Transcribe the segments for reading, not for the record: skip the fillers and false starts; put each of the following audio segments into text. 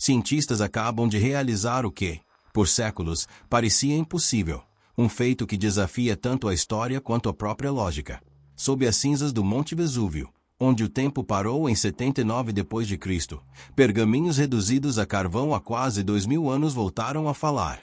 Cientistas acabam de realizar o que, por séculos, parecia impossível. Um feito que desafia tanto a história quanto a própria lógica. Sob as cinzas do Monte Vesúvio, onde o tempo parou em 79 d.C., pergaminhos reduzidos a carvão há quase 2000 anos voltaram a falar.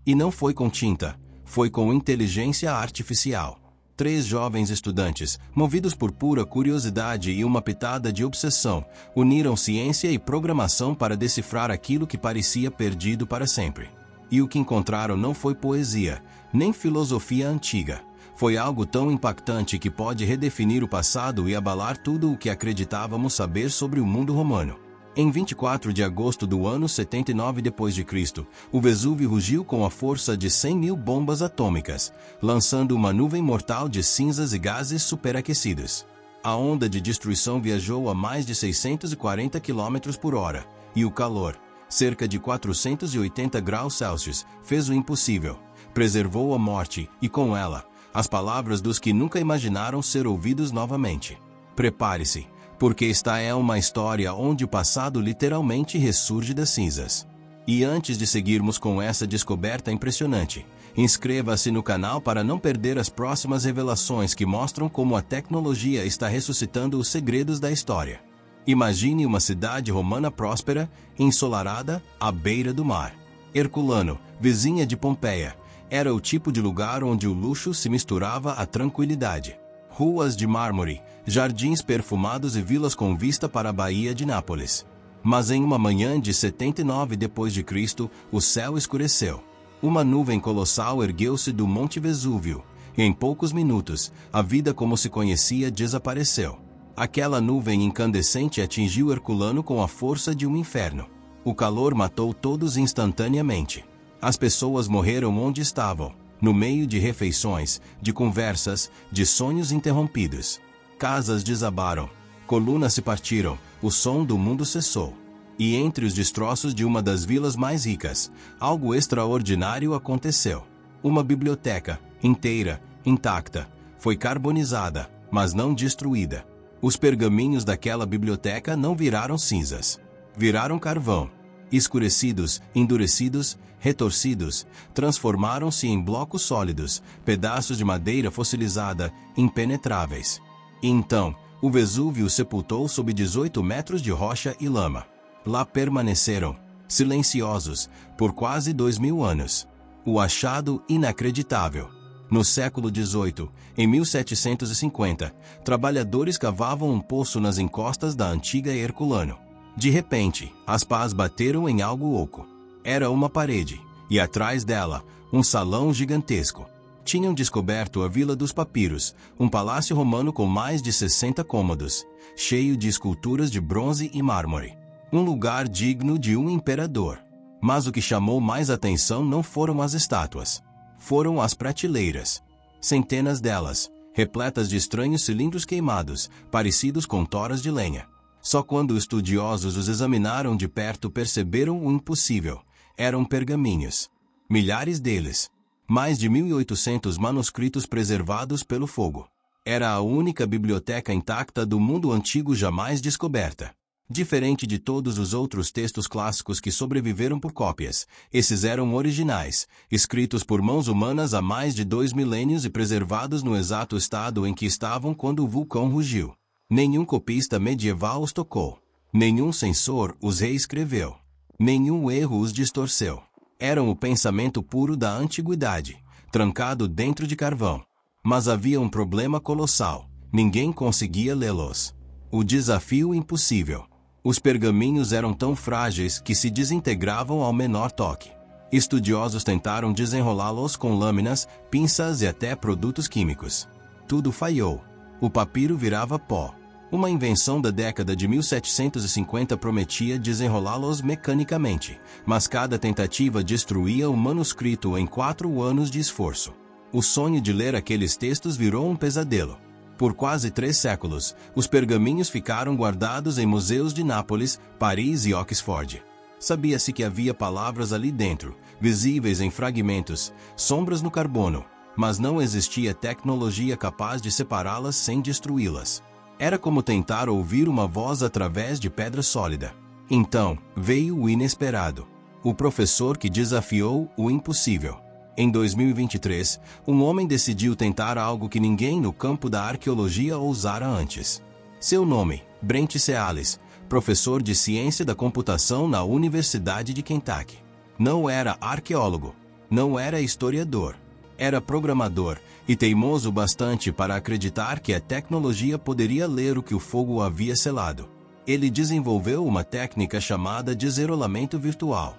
E não foi com tinta, foi com inteligência artificial. 3 jovens estudantes, movidos por pura curiosidade e uma pitada de obsessão, uniram ciência e programação para decifrar aquilo que parecia perdido para sempre. E o que encontraram não foi poesia, nem filosofia antiga. Foi algo tão impactante que pode redefinir o passado e abalar tudo o que acreditávamos saber sobre o mundo romano. Em 24 de agosto do ano 79 d.C., o Vesúvio rugiu com a força de 100.000 bombas atômicas, lançando uma nuvem mortal de cinzas e gases superaquecidos. A onda de destruição viajou a mais de 640 km por hora, e o calor, cerca de 480 graus Celsius, fez o impossível. Preservou a morte, e com ela, as palavras dos que nunca imaginaram ser ouvidos novamente. Prepare-se, porque esta é uma história onde o passado literalmente ressurge das cinzas. E antes de seguirmos com essa descoberta impressionante, inscreva-se no canal para não perder as próximas revelações que mostram como a tecnologia está ressuscitando os segredos da história. Imagine uma cidade romana próspera, ensolarada, à beira do mar. Herculano, vizinha de Pompeia, era o tipo de lugar onde o luxo se misturava à tranquilidade. Ruas de mármore, jardins perfumados e vilas com vista para a Baía de Nápoles. Mas em uma manhã de 79 d.C., o céu escureceu. Uma nuvem colossal ergueu-se do Monte Vesúvio. E em poucos minutos, a vida como se conhecia desapareceu. Aquela nuvem incandescente atingiu Herculano com a força de um inferno. O calor matou todos instantaneamente. As pessoas morreram onde estavam, no meio de refeições, de conversas, de sonhos interrompidos. Casas desabaram, colunas se partiram, o som do mundo cessou. E entre os destroços de uma das vilas mais ricas, algo extraordinário aconteceu. Uma biblioteca, inteira, intacta, foi carbonizada, mas não destruída. Os pergaminhos daquela biblioteca não viraram cinzas. Viraram carvão. Escurecidos, endurecidos, retorcidos, transformaram-se em blocos sólidos, pedaços de madeira fossilizada, impenetráveis. E então, o Vesúvio sepultou sob 18 metros de rocha e lama. Lá permaneceram, silenciosos, por quase 2000 anos. O achado inacreditável. No século XVIII, em 1750, trabalhadores cavavam um poço nas encostas da antiga Herculano. De repente, as pás bateram em algo oco. Era uma parede, e atrás dela, um salão gigantesco. Tinham descoberto a Vila dos Papiros, um palácio romano com mais de 60 cômodos, cheio de esculturas de bronze e mármore. Um lugar digno de um imperador. Mas o que chamou mais atenção não foram as estátuas. Foram as prateleiras. Centenas delas, repletas de estranhos cilindros queimados, parecidos com toras de lenha. Só quando estudiosos os examinaram de perto perceberam o impossível. Eram pergaminhos. Milhares deles. Mais de 1.800 manuscritos preservados pelo fogo. Era a única biblioteca intacta do mundo antigo jamais descoberta. Diferente de todos os outros textos clássicos que sobreviveram por cópias, esses eram originais, escritos por mãos humanas há mais de 2 milênios e preservados no exato estado em que estavam quando o vulcão rugiu. Nenhum copista medieval os tocou. Nenhum censor os reescreveu. Nenhum erro os distorceu. Eram o pensamento puro da antiguidade, trancado dentro de carvão. Mas havia um problema colossal. Ninguém conseguia lê-los. O desafio impossível. Os pergaminhos eram tão frágeis que se desintegravam ao menor toque. Estudiosos tentaram desenrolá-los com lâminas, pinças e até produtos químicos. Tudo falhou. O papiro virava pó. Uma invenção da década de 1750 prometia desenrolá-los mecanicamente, mas cada tentativa destruía o manuscrito em 4 anos de esforço. O sonho de ler aqueles textos virou um pesadelo. Por quase 3 séculos, os pergaminhos ficaram guardados em museus de Nápoles, Paris e Oxford. Sabia-se que havia palavras ali dentro, visíveis em fragmentos, sombras no carbono, mas não existia tecnologia capaz de separá-las sem destruí-las. Era como tentar ouvir uma voz através de pedra sólida. Então, veio o inesperado. O professor que desafiou o impossível. Em 2023, um homem decidiu tentar algo que ninguém no campo da arqueologia ousara antes. Seu nome, Brent Cealis, professor de ciência da computação na Universidade de Kentucky. Não era arqueólogo, não era historiador, era programador e teimoso bastante para acreditar que a tecnologia poderia ler o que o fogo havia selado. Ele desenvolveu uma técnica chamada deserolamento virtual.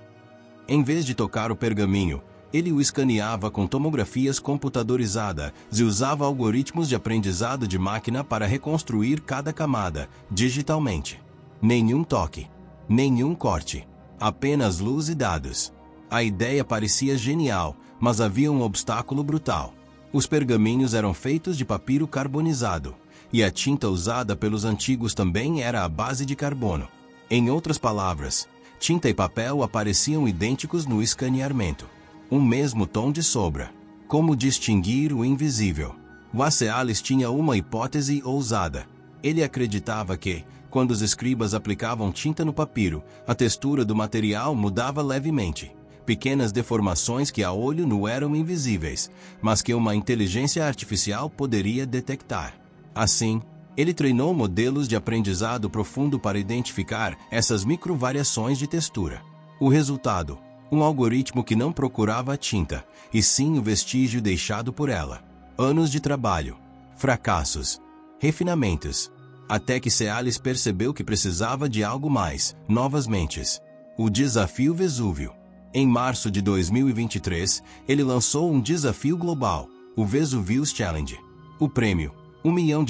Em vez de tocar o pergaminho, ele o escaneava com tomografias computadorizadas e usava algoritmos de aprendizado de máquina para reconstruir cada camada, digitalmente. Nenhum toque, nenhum corte, apenas luz e dados. A ideia parecia genial, mas havia um obstáculo brutal. Os pergaminhos eram feitos de papiro carbonizado, e a tinta usada pelos antigos também era à base de carbono. Em outras palavras, tinta e papel apareciam idênticos no escaneamento. Um mesmo tom de sombra. Como distinguir o invisível? Cealis tinha uma hipótese ousada. Ele acreditava que, quando os escribas aplicavam tinta no papiro, a textura do material mudava levemente. Pequenas deformações que a olho nu eram invisíveis, mas que uma inteligência artificial poderia detectar. Assim, ele treinou modelos de aprendizado profundo para identificar essas microvariações de textura. O resultado: um algoritmo que não procurava a tinta, e sim o vestígio deixado por ela. Anos de trabalho, fracassos, refinamentos, até que Cealis percebeu que precisava de algo mais, novas mentes. O desafio Vesúvio. Em março de 2023, ele lançou um desafio global, o Vesuvius Challenge. O prêmio: $1 milhão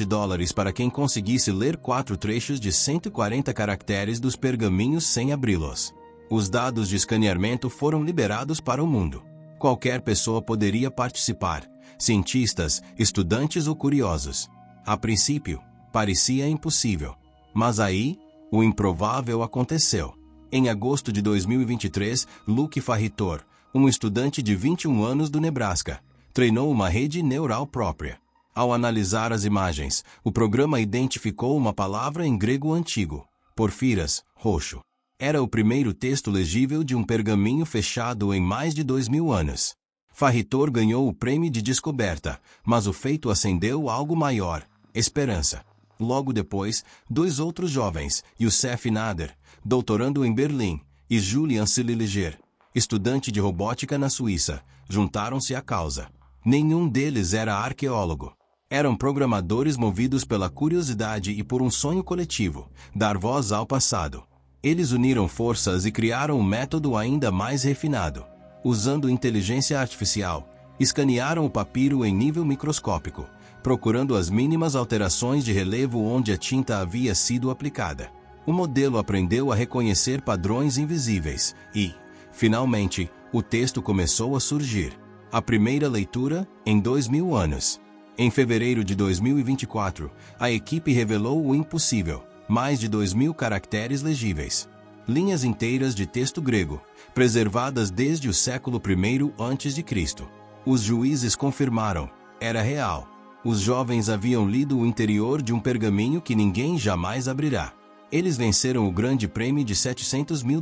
para quem conseguisse ler 4 trechos de 140 caracteres dos pergaminhos sem abri-los. Os dados de escaneamento foram liberados para o mundo. Qualquer pessoa poderia participar, cientistas, estudantes ou curiosos. A princípio, parecia impossível. Mas aí, o improvável aconteceu. Em agosto de 2023, Luke Farritor, um estudante de 21 anos do Nebraska, treinou uma rede neural própria. Ao analisar as imagens, o programa identificou uma palavra em grego antigo, porfiras, roxo. Era o primeiro texto legível de um pergaminho fechado em mais de 2000 anos. Farritor ganhou o prêmio de descoberta, mas o feito acendeu algo maior: esperança. Logo depois, 2 outros jovens, Youssef Nader, doutorando em Berlim, e Julian Sililiger, estudante de robótica na Suíça, juntaram-se à causa. Nenhum deles era arqueólogo. Eram programadores movidos pela curiosidade e por um sonho coletivo: dar voz ao passado. Eles uniram forças e criaram um método ainda mais refinado. Usando inteligência artificial, escanearam o papiro em nível microscópico, procurando as mínimas alterações de relevo onde a tinta havia sido aplicada. O modelo aprendeu a reconhecer padrões invisíveis e, finalmente, o texto começou a surgir. A primeira leitura, em 2000 anos. Em fevereiro de 2024, a equipe revelou o impossível: mais de 2.000 caracteres legíveis. Linhas inteiras de texto grego, preservadas desde o século I a.C. Os juízes confirmaram: era real. Os jovens haviam lido o interior de um pergaminho que ninguém jamais abrirá. Eles venceram o grande prêmio de $700 mil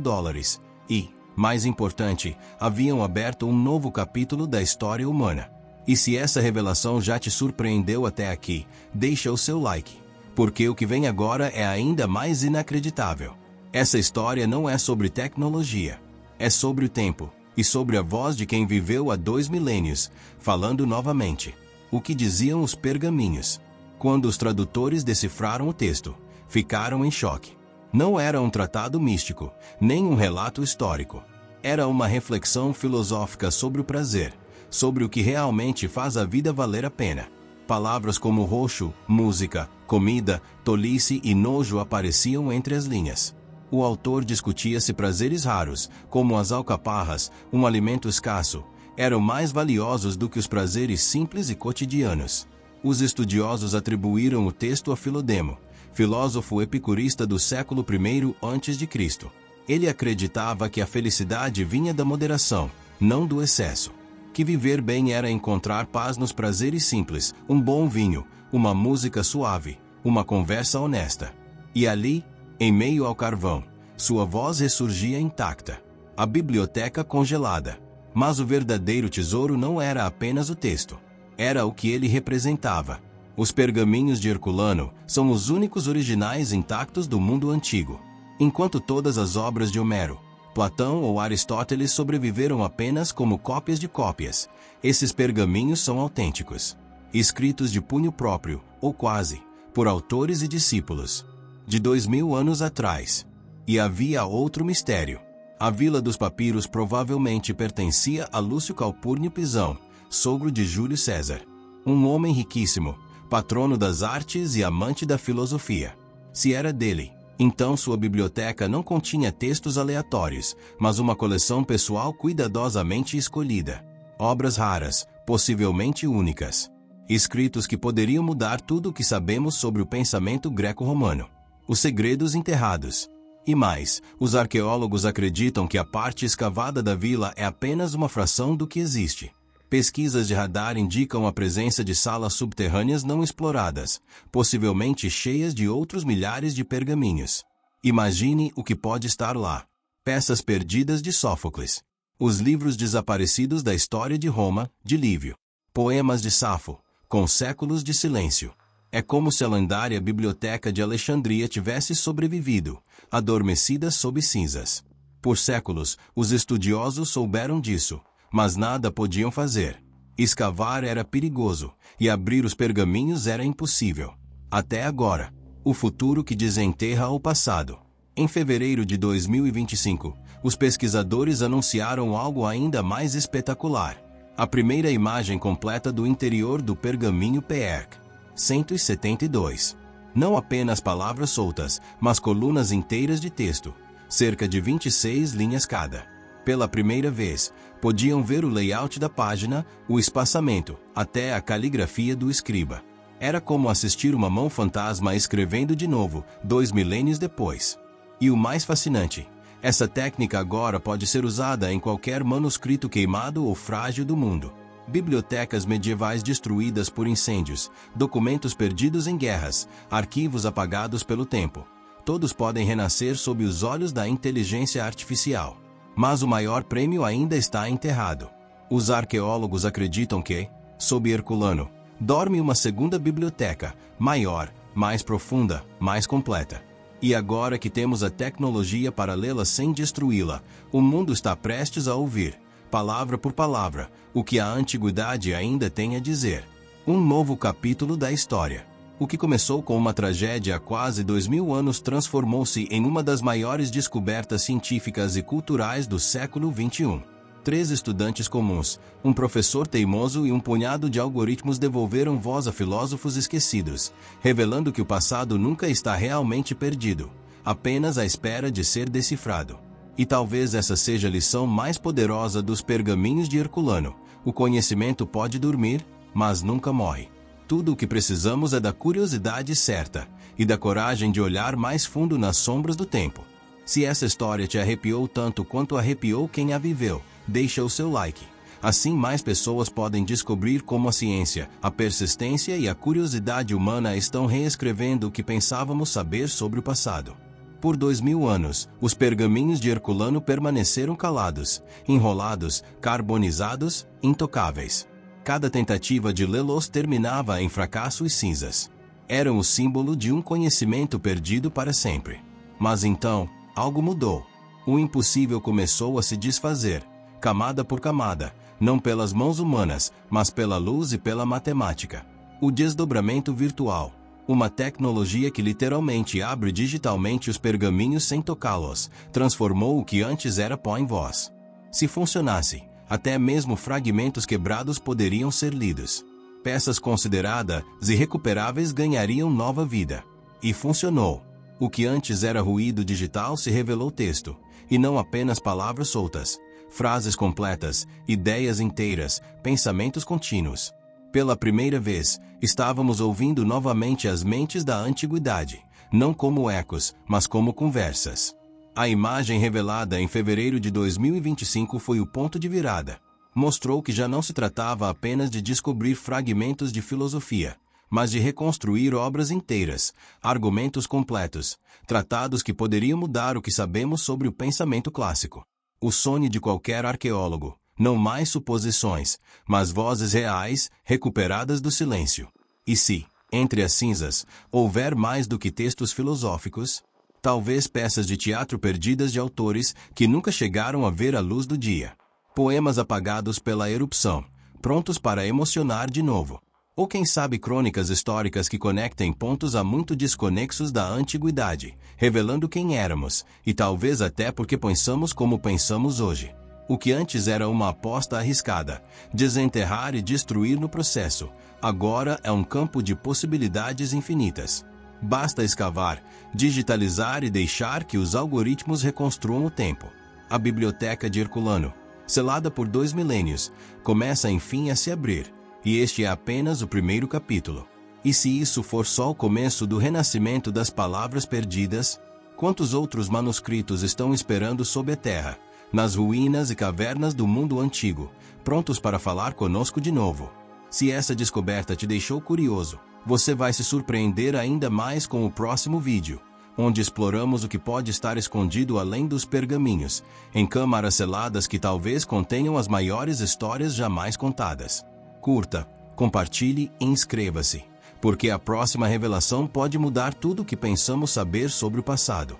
e, mais importante, haviam aberto um novo capítulo da história humana. E se essa revelação já te surpreendeu até aqui, deixa o seu like, porque o que vem agora é ainda mais inacreditável. Essa história não é sobre tecnologia, é sobre o tempo, e sobre a voz de quem viveu há 2 milênios, falando novamente. O que diziam os pergaminhos? Quando os tradutores decifraram o texto, ficaram em choque. Não era um tratado místico, nem um relato histórico. Era uma reflexão filosófica sobre o prazer, sobre o que realmente faz a vida valer a pena. Palavras como roxo, música, comida, tolice e nojo apareciam entre as linhas. O autor discutia se prazeres raros, como as alcaparras, um alimento escasso, eram mais valiosos do que os prazeres simples e cotidianos. Os estudiosos atribuíram o texto a Filodemo, filósofo epicurista do século I a.C. Ele acreditava que a felicidade vinha da moderação, não do excesso. Que viver bem era encontrar paz nos prazeres simples, um bom vinho, uma música suave, uma conversa honesta. E ali, em meio ao carvão, Sua voz ressurgia intacta. A biblioteca congelada. Mas o verdadeiro tesouro não era apenas o texto. Era o que ele representava. Os pergaminhos de Herculano são os únicos originais intactos do mundo antigo. Enquanto todas as obras de Homero, Platão ou Aristóteles sobreviveram apenas como cópias de cópias, esses pergaminhos são autênticos. Escritos de punho próprio, ou quase, por autores e discípulos. De 2000 anos atrás. E havia outro mistério. A Vila dos Papiros provavelmente pertencia a Lúcio Calpurnio Pisão, sogro de Júlio César. Um homem riquíssimo, patrono das artes e amante da filosofia. Se era dele, então sua biblioteca não continha textos aleatórios, mas uma coleção pessoal cuidadosamente escolhida. Obras raras, possivelmente únicas. Escritos que poderiam mudar tudo o que sabemos sobre o pensamento greco-romano. Os segredos enterrados. E mais, os arqueólogos acreditam que a parte escavada da vila é apenas uma fração do que existe. Pesquisas de radar indicam a presença de salas subterrâneas não exploradas, possivelmente cheias de outros milhares de pergaminhos. Imagine o que pode estar lá. Peças perdidas de Sófocles. Os livros desaparecidos da história de Roma, de Lívio. Poemas de Safo, com séculos de silêncio. É como se a lendária biblioteca de Alexandria tivesse sobrevivido, adormecida sob cinzas. Por séculos, os estudiosos souberam disso, mas nada podiam fazer. Escavar era perigoso, e abrir os pergaminhos era impossível. Até agora. O futuro que desenterra o passado. Em fevereiro de 2025, os pesquisadores anunciaram algo ainda mais espetacular. A primeira imagem completa do interior do pergaminho PERC 172. Não apenas palavras soltas, mas colunas inteiras de texto, cerca de 26 linhas cada. Pela primeira vez, podiam ver o layout da página, o espaçamento, até a caligrafia do escriba. Era como assistir uma mão fantasma escrevendo de novo, 2 milênios depois. E o mais fascinante, essa técnica agora pode ser usada em qualquer manuscrito queimado ou frágil do mundo. Bibliotecas medievais destruídas por incêndios, documentos perdidos em guerras, arquivos apagados pelo tempo. Todos podem renascer sob os olhos da inteligência artificial. Mas o maior prêmio ainda está enterrado. Os arqueólogos acreditam que, sob Herculano, dorme uma segunda biblioteca, maior, mais profunda, mais completa. E agora que temos a tecnologia para lê-la sem destruí-la, o mundo está prestes a ouvir, palavra por palavra, o que a antiguidade ainda tem a dizer. Um novo capítulo da história. O que começou com uma tragédia há quase 2000 anos transformou-se em uma das maiores descobertas científicas e culturais do século XXI. 3 estudantes comuns, um professor teimoso e um punhado de algoritmos devolveram voz a filósofos esquecidos, revelando que o passado nunca está realmente perdido, apenas à espera de ser decifrado. E talvez essa seja a lição mais poderosa dos pergaminhos de Herculano. O conhecimento pode dormir, mas nunca morre. Tudo o que precisamos é da curiosidade certa e da coragem de olhar mais fundo nas sombras do tempo. Se essa história te arrepiou tanto quanto arrepiou quem a viveu, deixa o seu like. Assim mais pessoas podem descobrir como a ciência, a persistência e a curiosidade humana estão reescrevendo o que pensávamos saber sobre o passado. Por 2000 anos, os pergaminhos de Herculano permaneceram calados, enrolados, carbonizados, intocáveis. Cada tentativa de lê-los terminava em fracasso e cinzas. Eram o símbolo de um conhecimento perdido para sempre. Mas então, algo mudou. O impossível começou a se desfazer, camada por camada, não pelas mãos humanas, mas pela luz e pela matemática. O desdobramento virtual. Uma tecnologia que literalmente abre digitalmente os pergaminhos sem tocá-los, transformou o que antes era pó em voz. Se funcionasse, até mesmo fragmentos quebrados poderiam ser lidos. Peças consideradas irrecuperáveis ganhariam nova vida. E funcionou. O que antes era ruído digital se revelou texto, e não apenas palavras soltas, frases completas, ideias inteiras, pensamentos contínuos. Pela primeira vez, estávamos ouvindo novamente as mentes da antiguidade, não como ecos, mas como conversas. A imagem revelada em fevereiro de 2025 foi o ponto de virada. Mostrou que já não se tratava apenas de descobrir fragmentos de filosofia, mas de reconstruir obras inteiras, argumentos completos, tratados que poderiam mudar o que sabemos sobre o pensamento clássico. O sonho de qualquer arqueólogo, não mais suposições, mas vozes reais, recuperadas do silêncio. E se, entre as cinzas, houver mais do que textos filosóficos, talvez peças de teatro perdidas de autores que nunca chegaram a ver a luz do dia. Poemas apagados pela erupção, prontos para emocionar de novo. Ou quem sabe crônicas históricas que conectem pontos há muito desconexos da antiguidade, revelando quem éramos, e talvez até porque pensamos como pensamos hoje. O que antes era uma aposta arriscada, desenterrar e destruir no processo, agora é um campo de possibilidades infinitas. Basta escavar, digitalizar e deixar que os algoritmos reconstruam o tempo. A biblioteca de Herculano, selada por 2 milênios, começa enfim a se abrir, e este é apenas o primeiro capítulo. E se isso for só o começo do renascimento das palavras perdidas, quantos outros manuscritos estão esperando sob a terra, nas ruínas e cavernas do mundo antigo, prontos para falar conosco de novo? Se essa descoberta te deixou curioso, você vai se surpreender ainda mais com o próximo vídeo, onde exploramos o que pode estar escondido além dos pergaminhos, em câmaras seladas que talvez contenham as maiores histórias jamais contadas. Curta, compartilhe e inscreva-se, porque a próxima revelação pode mudar tudo o que pensamos saber sobre o passado.